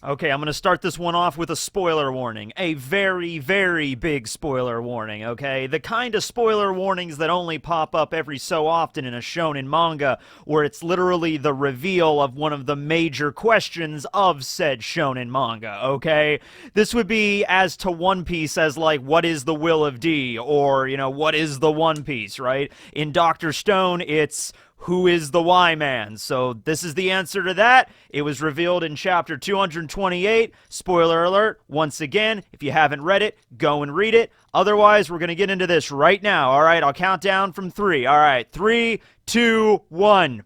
Okay, I'm going to start this one off with a spoiler warning. A very, very big spoiler warning, okay? The kind of spoiler warnings that only pop up every so often in a shonen manga, where it's literally the reveal of one of the major questions of said shonen manga, okay? This would be as to One Piece as, like, what is the will of D? Or, what is the One Piece, right? In Dr. Stone, it's who is the Y-Man? So this is the answer to that. It was revealed in chapter 228. Spoiler alert, once again, if you haven't read it, go and read it. Otherwise, we're going to get into this right now. All right, I'll count down from 3. All right, 3, 2, 1.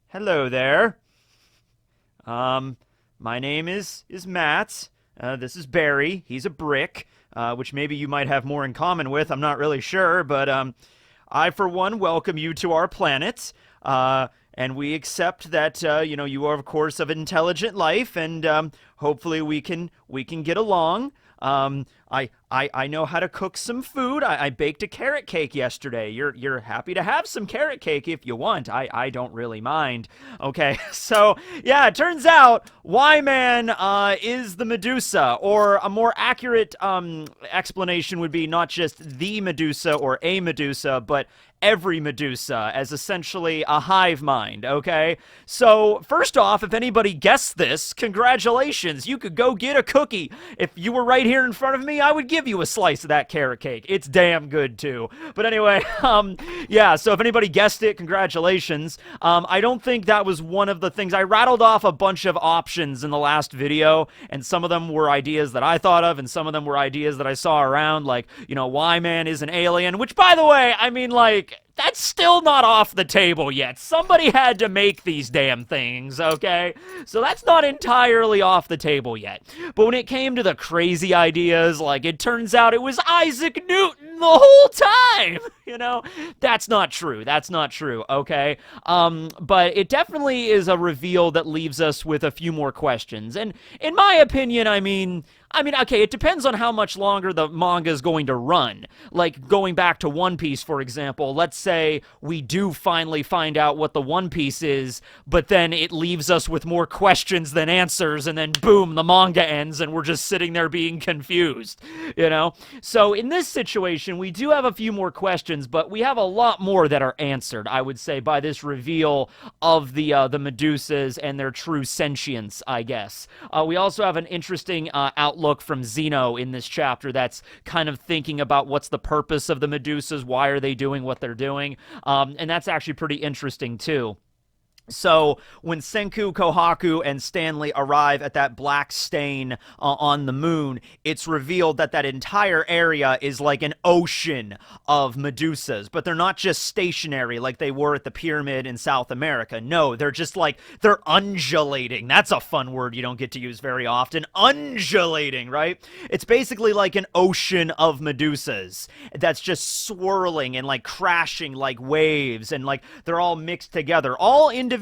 Hello there. My name is Matt. This is Barry. He's a brick, which maybe you might have more in common with. I'm not really sure, but I, for one, welcome you to our planet, and we accept that, you are, of course, of intelligent life, and hopefully we can get along. I know how to cook some food. I baked a carrot cake yesterday. You're happy to have some carrot cake if you want. I don't really mind. Okay, so yeah, it turns out Y-Man is the Medusa, or a more accurate explanation would be not just the Medusa or a Medusa, but every Medusa as essentially a hive mind, okay? So, first off, if anybody guessed this, congratulations, you could go get a cookie. If you were right here in front of me, I would give you a slice of that carrot cake. It's damn good, too. But anyway, yeah, so if anybody guessed it, congratulations. I don't think that was one of the things. I rattled off a bunch of options in the last video, and some of them were ideas that I thought of, and some of them were ideas that I saw around, like, Y-Man is an alien, which, by the way, I mean, like, that's still not off the table yet. Somebody had to make these damn things, okay? So that's not entirely off the table yet. But when it came to the crazy ideas, like, it turns out it was Isaac Newton the whole time, That's not true. That's not true, okay? But it definitely is a reveal that leaves us with a few more questions. And in my opinion, I mean, okay, it depends on how much longer the manga is going to run. Like, going back to One Piece, for example, let's say we do finally find out what the One Piece is, but then it leaves us with more questions than answers, and then boom, the manga ends, and we're just sitting there being confused, So in this situation, we do have a few more questions, but we have a lot more that are answered, I would say, by this reveal of the Medusas and their true sentience, I guess. We also have an interesting outlook from Zeno in this chapter that's kind of thinking about what's the purpose of the Medusas, why are they doing what they're doing, and that's actually pretty interesting too. So, when Senku, Kohaku, and Stanley arrive at that black stain on the moon, it's revealed that that entire area is like an ocean of Medusas. But they're not just stationary like they were at the pyramid in South America. No, they're just like, they're undulating. That's a fun word you don't get to use very often. Undulating, right? It's basically like an ocean of Medusas that's just swirling and like crashing like waves, and like they're all mixed together. All individual,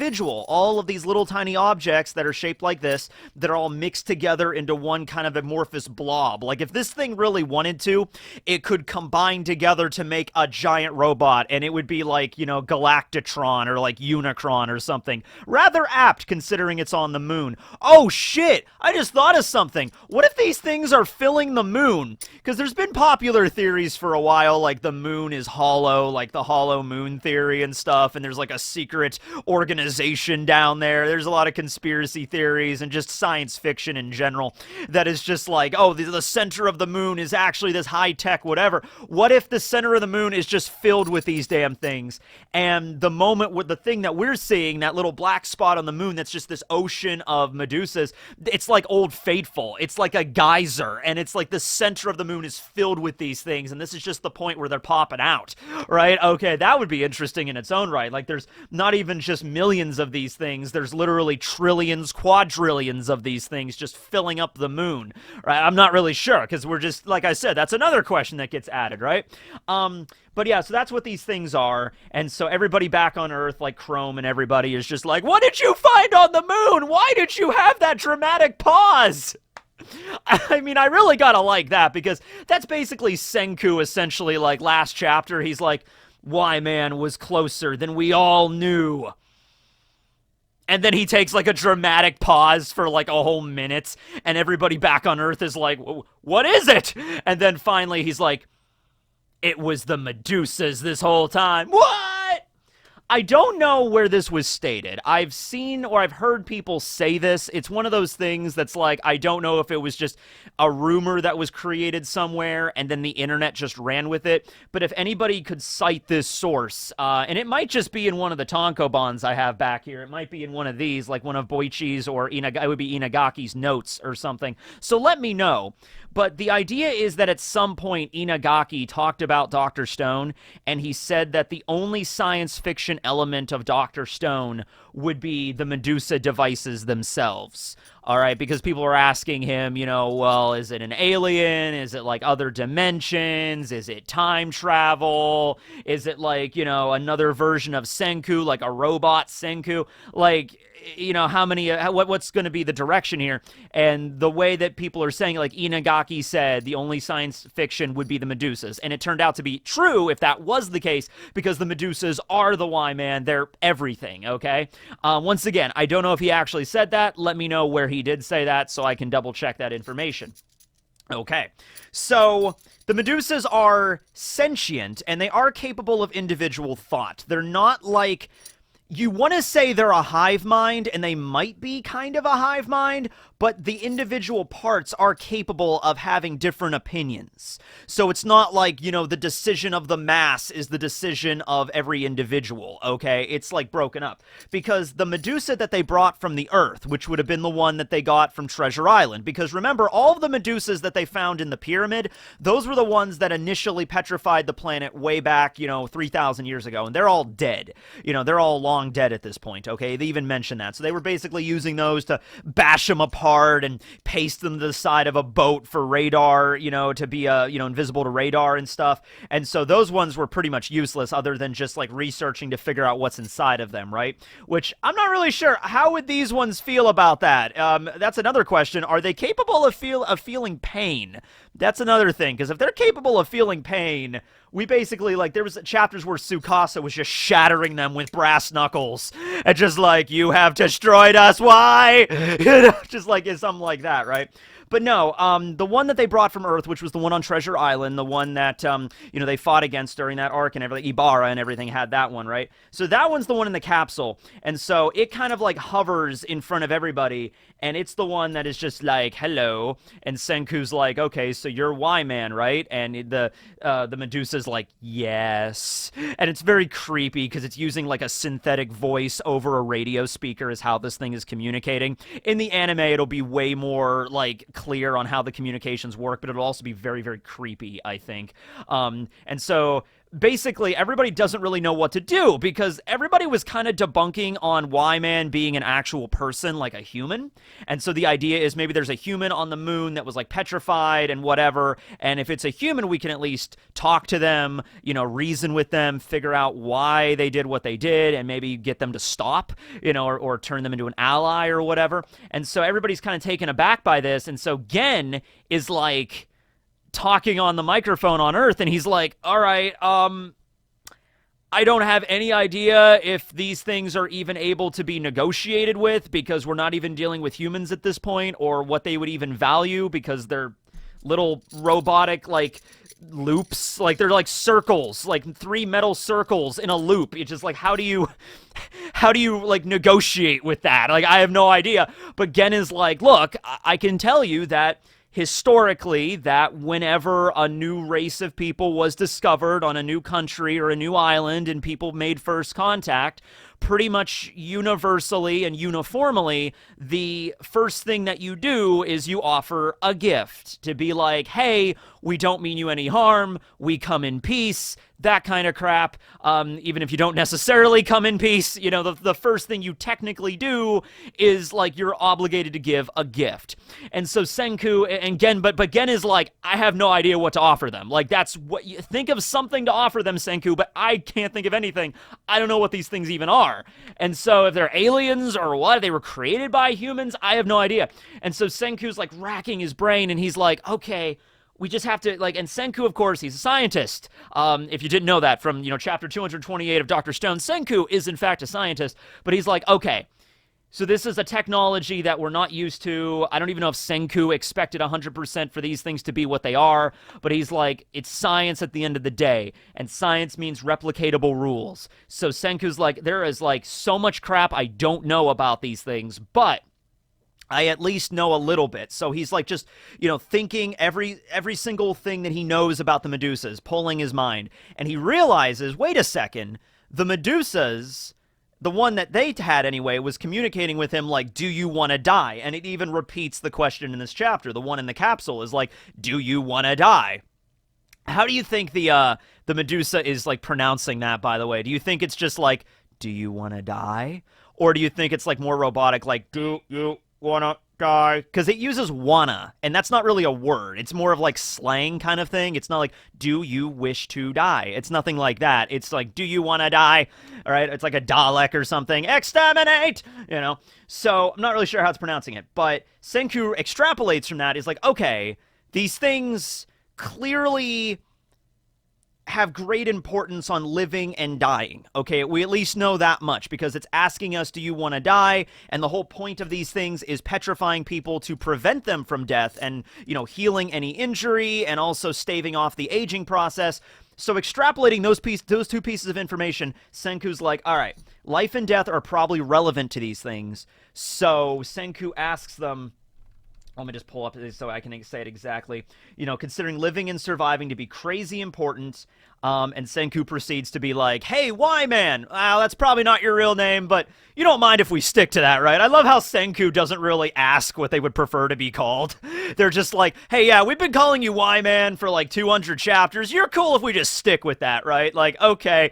all of these little tiny objects that are shaped like this, that are all mixed together into one kind of amorphous blob. Like, if this thing really wanted to, it could combine together to make a giant robot, and it would be like, Galactitron or like Unicron or something. Rather apt, considering it's on the moon. Oh shit! I just thought of something. What if these things are filling the moon? Because there's been popular theories for a while, like the moon is hollow, like the hollow moon theory and stuff, and there's like a secret organization down there. There's a lot of conspiracy theories and just science fiction in general that is just like, oh, the center of the moon is actually this high-tech whatever. What if the center of the moon is just filled with these damn things, and the moment with the thing that we're seeing, that little black spot on the moon that's just this ocean of Medusas, it's like Old Faithful. It's like a geyser, and it's like the center of the moon is filled with these things, and this is just the point where they're popping out, right? Okay, that would be interesting in its own right. Like, there's not even just millions of these things, there's literally trillions, quadrillions of these things just filling up the moon, right? I'm not really sure, because we're just, like I said, that's another question that gets added, right? But yeah, so that's what these things are, and so everybody back on Earth, like Chrome and everybody, is just like, what did you find on the moon? Why did you have that dramatic pause? I mean, I really gotta like that, because that's basically Senku, essentially, like, last chapter, he's like, Y-Man was closer than we all knew. And then he takes like a dramatic pause for like a whole minute, and everybody back on Earth is like, what is it? And then finally he's like, it was the Medusas this whole time. What? I don't know where this was stated. I've seen or I've heard people say this. It's one of those things that's like, I don't know if it was just a rumor that was created somewhere and then the internet just ran with it. But if anybody could cite this source, and it might just be in one of the tankobons I have back here. It might be in one of these, like one of Boichi's or it would be Inagaki's notes or something. So let me know. But the idea is that at some point, Inagaki talked about Dr. Stone, and he said that the only science fiction element of Dr. Stone would be the Medusa devices themselves. All right, because people are asking him, you know, well, is it an alien? Is it like other dimensions? Is it time travel? Is it like, you know, another version of Senku, like a robot Senku? Like, you know, what's going to be the direction here? And the way that people are saying, like Inagaki said, the only science fiction would be the Medusas. And it turned out to be true if that was the case, because the Medusas are the Y-Man. They're everything, okay? Once again, I don't know if he actually said that. Let me know where he did say that so I can double check that information. Okay, so the Medusas are sentient and they are capable of individual thought. They're not like... You want to say they're a hive mind, and they might be kind of a hive mind, but the individual parts are capable of having different opinions. So it's not like, you know, the decision of the mass is the decision of every individual, okay? It's like broken up. Because the Medusa that they brought from the Earth, which would have been the one that they got from Treasure Island, because remember, all of the Medusas that they found in the pyramid, those were the ones that initially petrified the planet way back, you know, 3,000 years ago, and they're all dead. You know, they're all long dead at this point, okay? They even mentioned that. So they were basically using those to bash them apart and paste them to the side of a boat for radar, you know, to be, you know, invisible to radar and stuff. And so those ones were pretty much useless other than just, like, researching to figure out what's inside of them, right? Which I'm not really sure. How would these ones feel about that? That's another question. Are they capable of feeling pain? That's another thing, because if they're capable of feeling pain, we basically, like, there was chapters where Tsukasa was just shattering them with brass knuckles, and just like, you have destroyed us, why? You know, just like, something like that, right? But no, the one that they brought from Earth, which was the one on Treasure Island, the one that, you know, they fought against during that arc and everything, Ibarra and everything had that one, right? So that one's the one in the capsule, and so it kind of, like, hovers in front of everybody, and it's the one that is just like, hello, and Senku's like, okay, so you're Y-Man, right? And the Medusa's like, yes, and it's very creepy, because it's using, like, a synthetic voice over a radio speaker is how this thing is communicating. In the anime, it'll be way more, like, clear on how the communications work, but it'll also be very, very creepy, I think. And so basically everybody doesn't really know what to do, because everybody was kind of debunking on Y-Man being an actual person, like a human. And so the idea is maybe there's a human on the moon that was like petrified and whatever, and if it's a human, we can at least talk to them, you know, reason with them, figure out why they did what they did, and maybe get them to stop, you know, or turn them into an ally or whatever. And so everybody's kind of taken aback by this, and so Gen is like talking on the microphone on Earth, and he's like, all right, I don't have any idea if these things are even able to be negotiated with, because we're not even dealing with humans at this point, or what they would even value, because they're little robotic, like, loops, like, they're like circles, like 3 metal circles in a loop. It's just like, how do you like negotiate with that? Like, I have no idea. But Gen is like, look, I can tell you that historically, that whenever a new race of people was discovered on a new country or a new island and people made first contact, pretty much universally and uniformly, the first thing that you do is you offer a gift to be like, hey, we don't mean you any harm, we come in peace, that kind of crap. Even if you don't necessarily come in peace, you know, the first thing you technically do is, like, you're obligated to give a gift. And so Senku and Gen, but Gen is like, I have no idea what to offer them. Like, that's what you think of, something to offer them, Senku, but I can't think of anything. I don't know what these things even are. And so if they're aliens or what, they were created by humans, I have no idea. And so Senku's like racking his brain, and he's like, okay, we just have to, like, and Senku, of course, he's a scientist. If you didn't know that from, you know, chapter 228 of Dr. Stone, Senku is, in fact, a scientist. But he's like, okay, So this is a technology that we're not used to. I don't even know if Senku expected 100% for these things to be what they are, but he's like, it's science at the end of the day, and science means replicatable rules. So Senku's like, there is like so much crap I don't know about these things, but I at least know a little bit. So he's like just, thinking every single thing that he knows about the Medusas, pulling his mind, and he realizes, wait a second, the Medusas, the one that they had anyway, was communicating with him like, do you want to die? And it even repeats the question in this chapter. The one in the capsule is like, do you want to die? How do you think the Medusa is like pronouncing that, by the way? Do you think it's just like, do you want to die? Or do you think it's like more robotic, like, do you wanna die? Because it uses wanna, and that's not really a word. It's more of like slang kind of thing. It's not like, do you wish to die? It's nothing like that. It's like, do you wanna die? All right, it's like a Dalek or something. Exterminate! So I'm not really sure how it's pronouncing it, but Senku extrapolates from that. Is like, okay, these things clearly have great importance on living and dying. Okay, we at least know that much because it's asking us, do you want to die? And the whole point of these things is petrifying people to prevent them from death and, healing any injury and also staving off the aging process. So extrapolating those two pieces of information, Senku's like, all right, life and death are probably relevant to these things. So Senku asks them, let me just pull up so I can say it exactly. Considering living and surviving to be crazy important, and Senku proceeds to be like, hey, why, man? Well, that's probably not your real name, but you don't mind if we stick to that, right? I love how Senku doesn't really ask what they would prefer to be called. They're just like, hey, yeah, we've been calling you why, man, for like 200 chapters. You're cool if we just stick with that, right? Like, okay.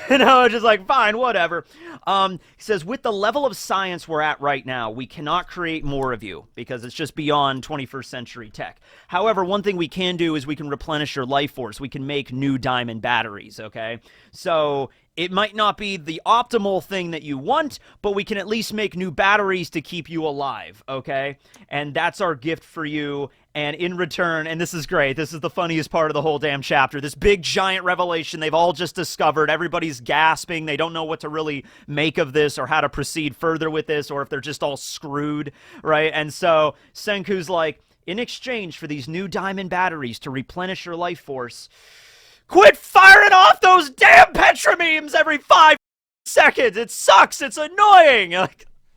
Just like, fine, whatever. He says, with the level of science we're at right now, we cannot create more of you because it's just beyond 21st century tech. However, one thing we can do is we can replenish your life force. We can make new diamond batteries, okay? So it might not be the optimal thing that you want, but we can at least make new batteries to keep you alive, okay? And that's our gift for you. And in return, and this is great, this is the funniest part of the whole damn chapter, this big giant revelation they've all just discovered. Everybody's gasping. They don't know what to really make of this or how to proceed further with this or if they're just all screwed, right? And so Senku's like, in exchange for these new diamond batteries to replenish your life force, quit firing off those damn petrimemes every 5 seconds. It sucks. It's annoying.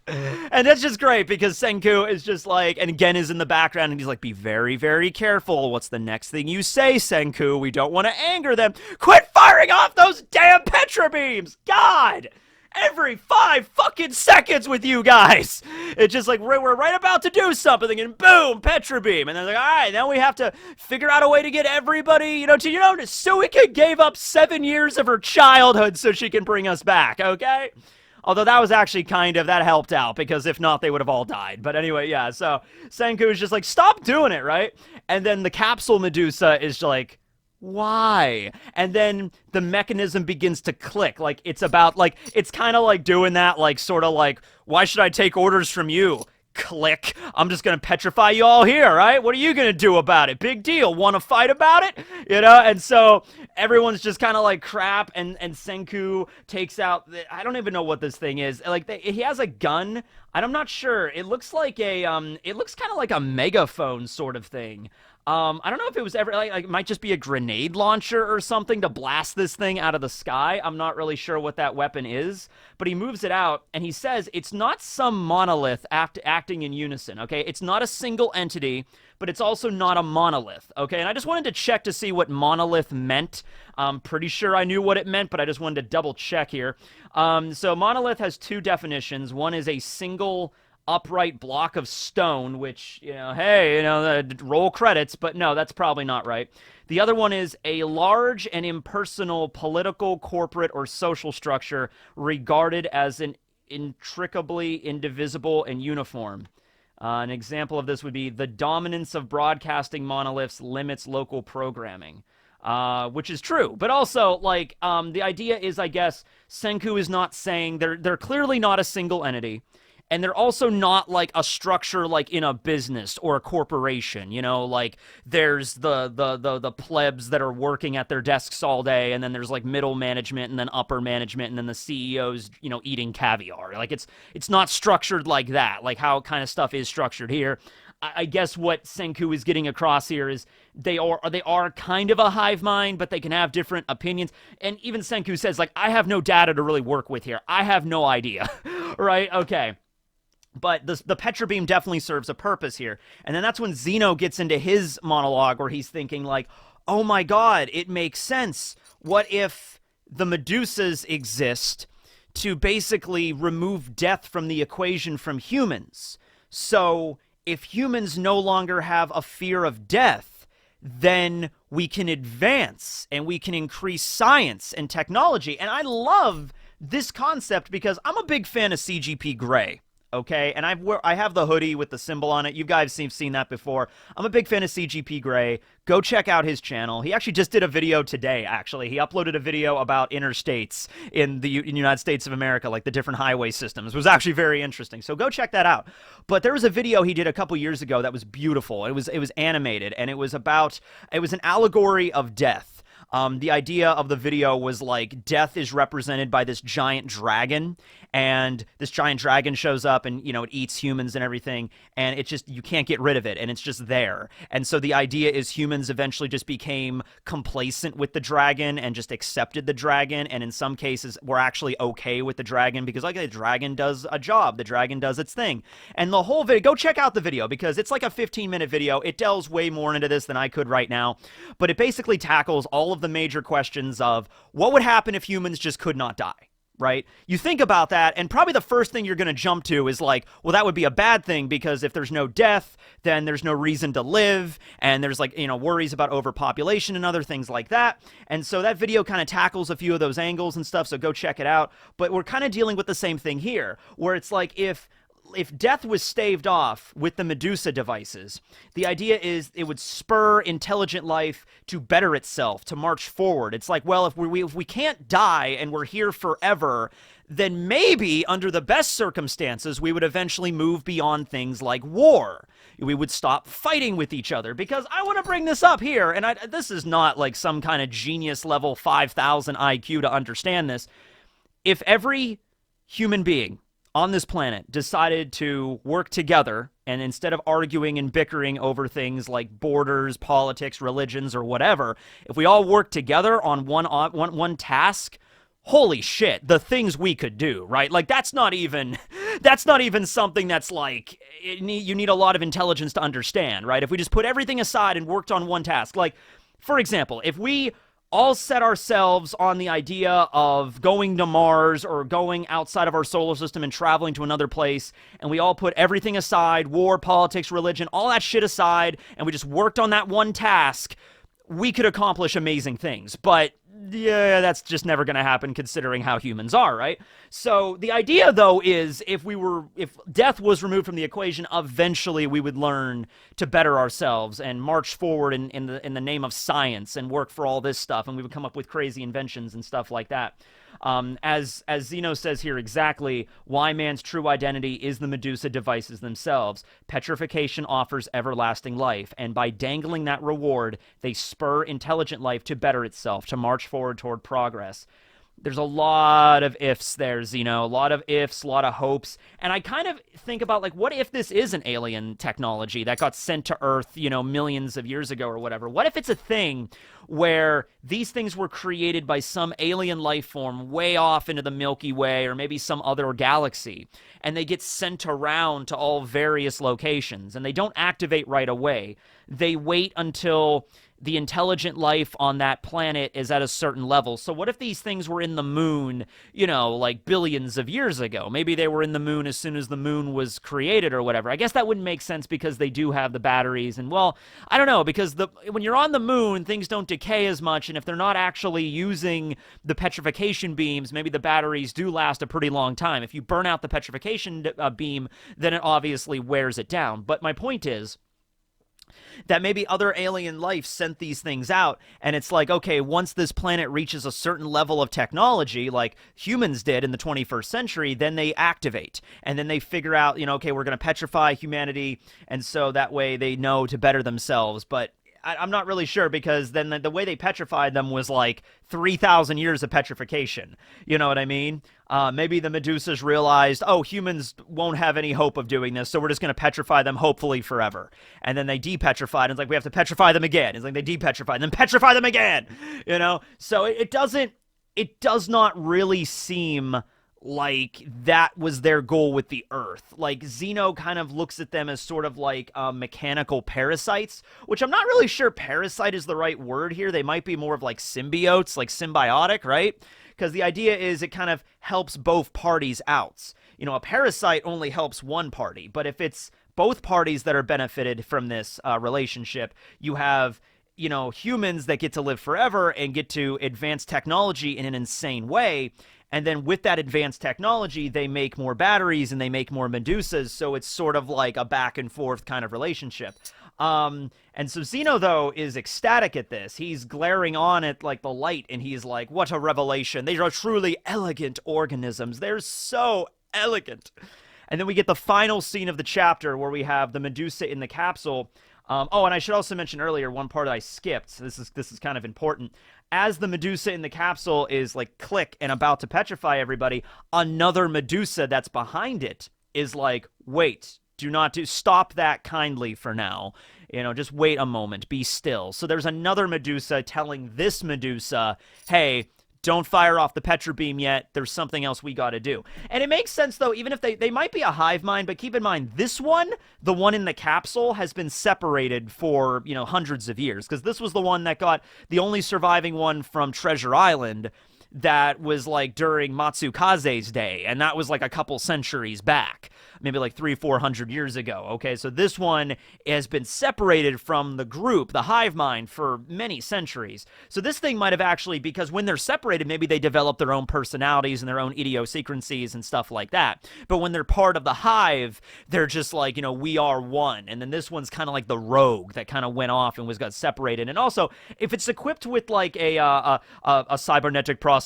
And that's just great because Senku is just like, and Gen is in the background and he's like, be very, very careful. What's the next thing you say, Senku? We don't want to anger them. Quit firing off those damn petrimemes. God. Every 5 fucking seconds with you guys. It's just like, we're right about to do something, and boom, Petrabeam. And they're like, all right, now we have to figure out a way to get everybody, Suika gave up 7 years of her childhood so she can bring us back, okay? Although that was actually that helped out, because if not, they would have all died. But anyway, yeah, so Senku is just like, stop doing it, right? And then the capsule Medusa is like, why? And then the mechanism begins to click. Like, it's about, like, it's kind of like doing that, like, sort of like, why should I take orders from you? Click. I'm just gonna petrify you all here, right? What are you gonna do about it? Big deal. Want to fight about it? And so everyone's just kind of like crap, and Senku takes out, I don't even know what this thing is. Like, he has a gun. I'm not sure. It looks like it looks kind of like a megaphone sort of thing. I don't know if it was ever, like it might just be a grenade launcher or something to blast this thing out of the sky. I'm not really sure what that weapon is, but he moves it out, and he says it's not some monolith acting in unison, okay? It's not a single entity, but it's also not a monolith, okay? And I just wanted to check to see what monolith meant. I'm pretty sure I knew what it meant, but I just wanted to double check here. So monolith has 2 definitions. One is a single upright block of stone, which, roll credits, but no, that's probably not right. The other one is a large and impersonal political, corporate, or social structure regarded as an intricably indivisible and uniform. An example of this would be the dominance of broadcasting monoliths limits local programming. Which is true, but also, like, the idea is, I guess, Senku is not saying, they're clearly not a single entity. and they're also not like a structure like in a business or a corporation, you know, like there's the plebs that are working at their desks all day, and then there's like middle management and then upper management and then the CEOs, you know, eating caviar. Like it's not structured like that, like how kind of stuff is structured here. I guess what Senku is getting across here is they are kind of a hive mind, but they can have different opinions. And even Senku says, like, I have no data to really work with here. I have no idea. Right? Okay. But the Petra beam definitely serves a purpose here. And then that's when Zeno gets into his monologue where he's thinking like, oh my god, it makes sense. What if the Medusas exist to basically remove death from the equation from humans? So if humans no longer have a fear of death, then we can advance and we can increase science and technology. And I love this concept because I'm a big fan of CGP Grey. Okay, and I have the hoodie with the symbol on it. You guys have seen that before. I'm a big fan of CGP Grey. Go check out his channel. He actually just did a video today, actually. He uploaded a video about interstates in the United States of America, like the different highway systems. It was actually very interesting, so go check that out. But there was a video he did a couple years ago that was beautiful. It was animated, and it was an allegory of death. The idea of the video was like death is represented by this giant dragon, and this giant dragon shows up and, you know, it eats humans and everything, and it just, you can't get rid of it, and it's just there. And so the idea is humans eventually just became complacent with the dragon and just accepted the dragon, and in some cases were actually okay with the dragon because, like, the dragon does a job, the dragon does its thing. And the whole video, go check out the video because it's like a 15-minute video. It delves way more into this than I could right now, but it basically tackles all of the major questions of what would happen if humans just could not die, right? You think about that, and probably the first thing you're going to jump to is like, well, that would be a bad thing because if there's no death, then there's no reason to live, and there's like, you know, worries about overpopulation and other things like that. And so that video kind of tackles a few of those angles and stuff, so go check it out. But we're kind of dealing with the same thing here, where it's like if death was staved off with the Medusa devices, the idea is it would spur intelligent life to better itself, to march forward. It's like, well, if we can't die and we're here forever, then maybe under the best circumstances, we would eventually move beyond things like war. We would stop fighting with each other, because I want to bring this up here, and this is not like some kind of genius level 5,000 IQ to understand this. If every human being on this planet decided to work together, and instead of arguing and bickering over things like borders, politics, religions, or whatever, if we all work together on one task, holy shit, the things we could do, right? Like, that's not even something that's like, you need a lot of intelligence to understand, right? If we just put everything aside and worked on one task, like, for example, if we all set ourselves on the idea of going to Mars or going outside of our solar system and traveling to another place, and we all put everything aside, war, politics, religion, all that shit aside, and we just worked on that one task, we could accomplish amazing things. But yeah, that's just never going to happen considering how humans are, right? So the idea, though, is if death was removed from the equation, eventually we would learn to better ourselves and march forward in the name of science and work for all this stuff, and we would come up with crazy inventions and stuff like that. As Zeno says here exactly, why man's true identity is the Medusa devices themselves. Petrification offers everlasting life, and by dangling that reward, they spur intelligent life to better itself, to march forward toward progress. There's a lot of ifs there, Zeno. A lot of ifs, a lot of hopes. And I kind of think about, like, what if this is an alien technology that got sent to Earth, you know, millions of years ago or whatever? What if it's a thing where these things were created by some alien life form way off into the Milky Way or maybe some other galaxy, and they get sent around to all various locations, and they don't activate right away. They wait until the intelligent life on that planet is at a certain level. So what if these things were in the moon, you know, like billions of years ago? Maybe they were in the moon as soon as the moon was created or whatever. I guess that wouldn't make sense because they do have the batteries. And, well, I don't know, because when you're on the moon, things don't decay as much. And if they're not actually using the petrification beams, maybe the batteries do last a pretty long time. If you burn out the petrification beam, then it obviously wears it down. But my point is, that maybe other alien life sent these things out, and it's like, okay, once this planet reaches a certain level of technology, like humans did in the 21st century, then they activate, and then they figure out, okay, we're going to petrify humanity, and so that way they know to better themselves. But I'm not really sure, because then the way they petrified them was like 3,000 years of petrification. You know what I mean? Maybe the Medusas realized, oh, humans won't have any hope of doing this, so we're just going to petrify them, hopefully forever. And then they depetrified, and it's like, we have to petrify them again. It's like they depetrified, and then petrify them again. So it does not really seem like that was their goal with the Earth. Like, Xeno kind of looks at them as sort of like mechanical parasites, which I'm not really sure parasite is the right word here. They might be more of like symbiotes, like symbiotic, right? Because the idea is it kind of helps both parties out. A parasite only helps one party, but if it's both parties that are benefited from this relationship, you have humans that get to live forever and get to advance technology in an insane way. And then with that advanced technology, they make more batteries and they make more Medusas. So it's sort of like a back and forth kind of relationship. And so Xeno, though, is ecstatic at this. He's glaring on at like the light, and he's like, what a revelation. They are truly elegant organisms. They're so elegant. And then we get the final scene of the chapter where we have the Medusa in the capsule. And I should also mention earlier one part I skipped. This is kind of important. As the Medusa in the capsule is like click and about to petrify everybody, another Medusa that's behind it is like, wait, stop that kindly for now. Just wait a moment, be still. So there's another Medusa telling this Medusa, hey, don't fire off the Petra beam yet. There's something else we got to do. And it makes sense, though, even if they might be a hive mind, but keep in mind, this one, the one in the capsule, has been separated for, hundreds of years, because this was the one that got the only surviving one from Treasure Island that was like during Matsukaze's day, and that was like a couple centuries back, maybe like 300-400 years ago. Okay, so this one has been separated from the group, the hive mind, for many centuries. So this thing might have actually, because when they're separated, maybe they develop their own personalities and their own idiosyncrasies and stuff like that. But when they're part of the hive, they're just like, we are one. And then this one's kind of like the rogue that kind of went off and got separated. And also, if it's equipped with like a cybernetic processor,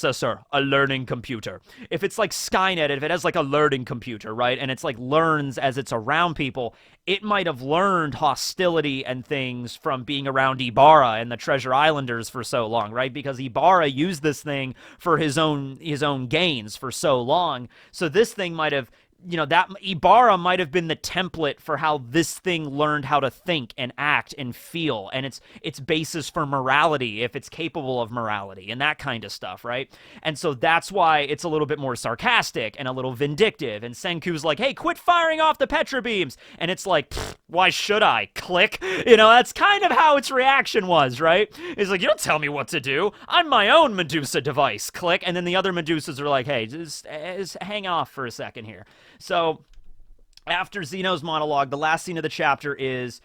a learning computer. If it's like Skynet, if it has like a learning computer, right, and it's like learns as it's around people, it might have learned hostility and things from being around Ibarra and the Treasure Islanders for so long, right? Because Ibarra used this thing for his own gains for so long. So this thing might have, that Ibarra might have been the template for how this thing learned how to think and act and feel, and its basis for morality, if it's capable of morality and that kind of stuff, right? And so that's why it's a little bit more sarcastic and a little vindictive, and Senku's like, hey, quit firing off the Petra beams, and it's like, why should I? Click. That's kind of how its reaction was, right? It's like, you don't tell me what to do. I'm my own Medusa device. Click. And then the other Medusas are like, hey, just hang off for a second here. So after Xeno's monologue, the last scene of the chapter is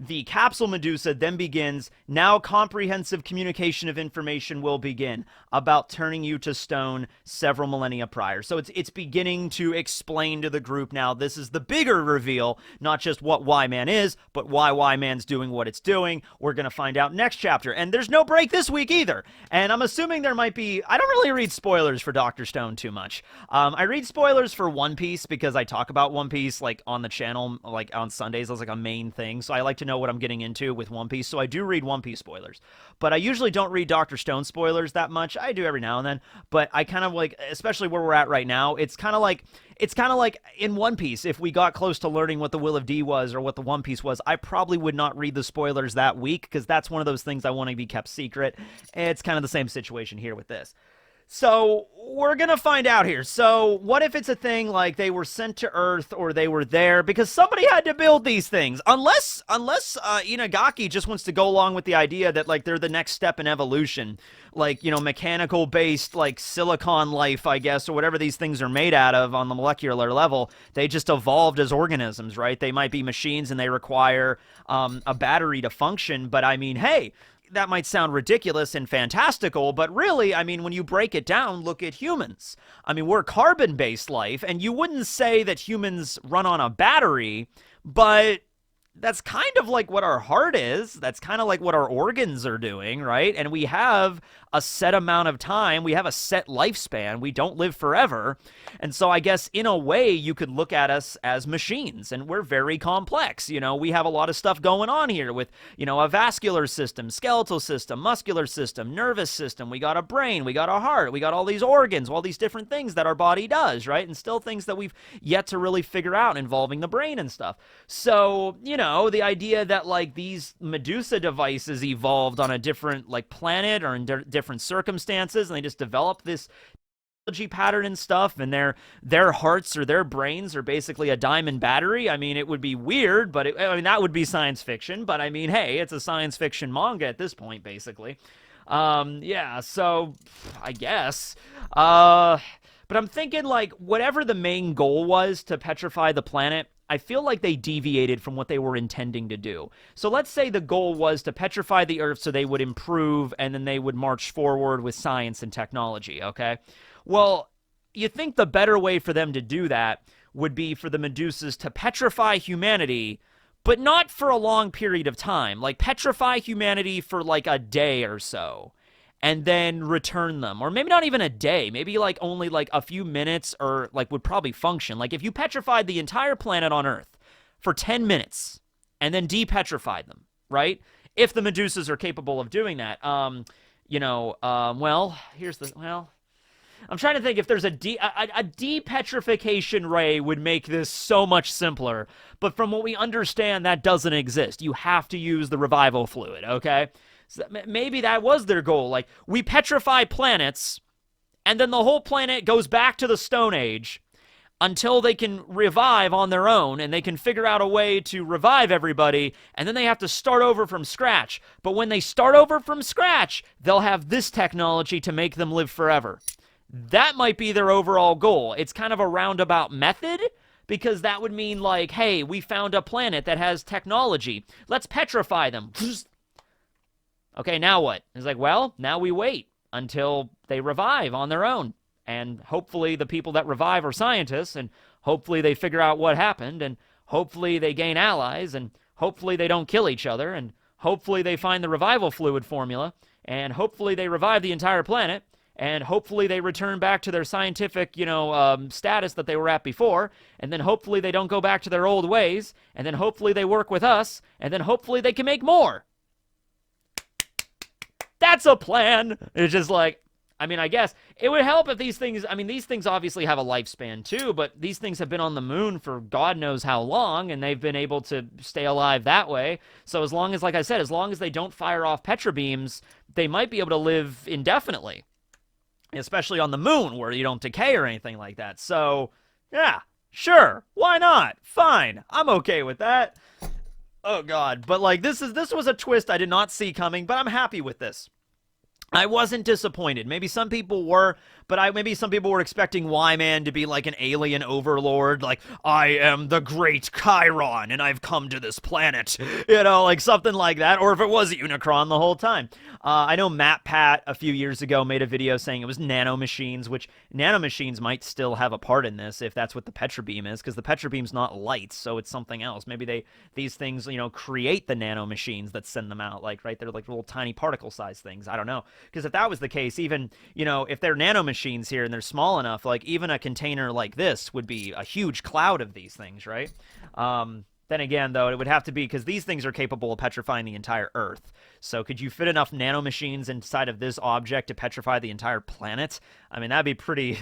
the capsule Medusa then begins, now comprehensive communication of information will begin about turning you to stone several millennia prior. So it's beginning to explain to the group now, this is the bigger reveal, not just what Y-Man is, but why Y-Man's doing what it's doing. We're going to find out next chapter. And there's no break this week either. And I'm assuming there might be, I don't really read spoilers for Dr. Stone too much. I read spoilers for One Piece because I talk about One Piece like on the channel, like on Sundays as like a main thing. So I like to know what I'm getting into with One Piece. So I do read One Piece spoilers. But I usually don't read Dr. Stone spoilers that much. I do every now and then. But I kind of like, especially where we're at right now, it's kind of like in One Piece, if we got close to learning what the Will of D was or what the One Piece was, I probably would not read the spoilers that week because that's one of those things I want to be kept secret. It's kind of the same situation here with this. So we're going to find out here. So what if it's a thing like they were sent to Earth or they were there because somebody had to build these things? Unless Inagaki just wants to go along with the idea that like they're the next step in evolution. Like, mechanical based like silicon life, I guess, or whatever these things are made out of on the molecular level. They just evolved as organisms, right? They might be machines and they require a battery to function. But I mean, hey, that might sound ridiculous and fantastical, but really, I mean, when you break it down, look at humans. I mean, we're carbon-based life, and you wouldn't say that humans run on a battery, but that's kind of like what our heart is. That's kind of like what our organs are doing, right? And we have a set amount of time. We have a set lifespan. We don't live forever. And so I guess in a way you could look at us as machines, and we're very complex. We have a lot of stuff going on here with, a vascular system, skeletal system, muscular system, nervous system. We got a brain, we got a heart, we got all these organs, all these different things that our body does, right? And still things that we've yet to really figure out involving the brain and stuff. So, the idea that like these Medusa devices evolved on a different like planet or in different circumstances, and they just developed this technology pattern and stuff, and their hearts or their brains are basically a diamond battery. I mean, it would be weird, but that would be science fiction. But I mean, hey, it's a science fiction manga at this point, basically. Yeah, so I guess. But I'm thinking like whatever the main goal was to petrify the planet, I feel like they deviated from what they were intending to do. So let's say the goal was to petrify the Earth so they would improve and then they would march forward with science and technology, okay? Well, you think the better way for them to do that would be for the Medusas to petrify humanity, but not for a long period of time. Like petrify humanity for like a day or so, and then return them. Or maybe not even a day, maybe like only like a few minutes, or like would probably function. Like if you petrified the entire planet on Earth for 10 minutes and then depetrified them, right? If the Medusas are capable of doing that. Well, I'm trying to think if there's a depetrification ray would make this so much simpler. But from what we understand, that doesn't exist. You have to use the revival fluid, okay? So maybe that was their goal. Like, we petrify planets, and then the whole planet goes back to the Stone Age until they can revive on their own, and they can figure out a way to revive everybody, and then they have to start over from scratch. But when they start over from scratch, they'll have this technology to make them live forever. That might be their overall goal. It's kind of a roundabout method, because that would mean like, hey, we found a planet that has technology. Let's petrify them. Okay, now what? It's like, well, now we wait until they revive on their own. And hopefully the people that revive are scientists, and hopefully they figure out what happened, and hopefully they gain allies, and hopefully they don't kill each other, and hopefully they find the revival fluid formula, and hopefully they revive the entire planet, and hopefully they return back to their scientific, status that they were at before, and then hopefully they don't go back to their old ways, and then hopefully they work with us, and then hopefully they can make more. That's a plan. It's just like, I guess it would help if these things obviously have a lifespan too, but these things have been on the moon for God knows how long, and they've been able to stay alive that way. So as long as, like I said, as long as they don't fire off petrobeams, they might be able to live indefinitely, especially on the moon where you don't decay or anything like that. So, yeah, sure. Why not? Fine. I'm okay with that. Oh God, but like this was a twist I did not see coming, but I'm happy with this. I wasn't disappointed. Maybe some people were, but maybe some people were expecting Y-Man to be like an alien overlord, like, I am the great Chiron, and I've come to this planet, like something like that, or if it was a Unicron the whole time. I know Matt Pat a few years ago made a video saying it was nanomachines, which nanomachines might still have a part in this if that's what the petrobeam is, because the petrobeam's not light, so it's something else. Maybe these things, create the nanomachines that send them out, like, right? They're like little tiny particle-sized things. I don't know. Because if that was the case, even, if they're nanomachines here and they're small enough, like even a container like this would be a huge cloud of these things, right? Then again, though, it would have to be, because these things are capable of petrifying the entire Earth. So could you fit enough nanomachines inside of this object to petrify the entire planet? That'd be pretty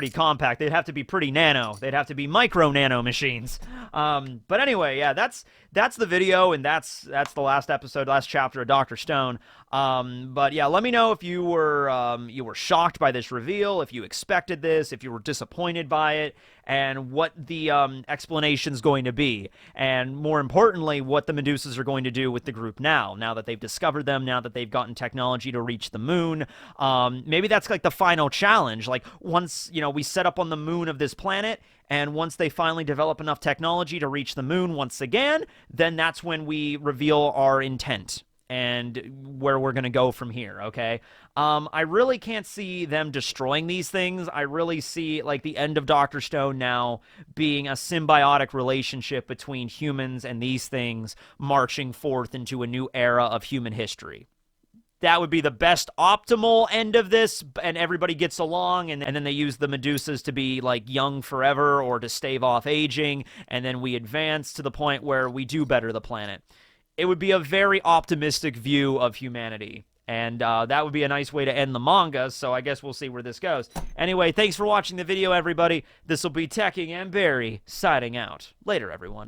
compact. They'd have to be pretty nano. They'd have to be micro nanomachines. But anyway, yeah, that's the video, and that's the last chapter of Dr. Stone. But yeah, let me know if you were shocked by this reveal, if you expected this, if you were disappointed by it, and what the explanation's going to be, and more importantly, what the Medusas are going to do with the group now that they've discovered them, now that they've gotten technology to reach the moon. Maybe that's like the final challenge. Like once, we set up on the moon of this planet, and once they finally develop enough technology to reach the moon once again, then that's when we reveal our intent. and where we're going to go from here, okay? I really can't see them destroying these things. I really see, like, the end of Dr. Stone now being a symbiotic relationship between humans and these things marching forth into a new era of human history. That would be the best optimal end of this, and everybody gets along, and then they use the Medusas to be, like, young forever or to stave off aging, and then we advance to the point where we do better the planet. It would be a very optimistic view of humanity, and that would be a nice way to end the manga, so I guess we'll see where this goes. Anyway, thanks for watching the video, everybody. This will be Teching and Barry signing out. Later, everyone.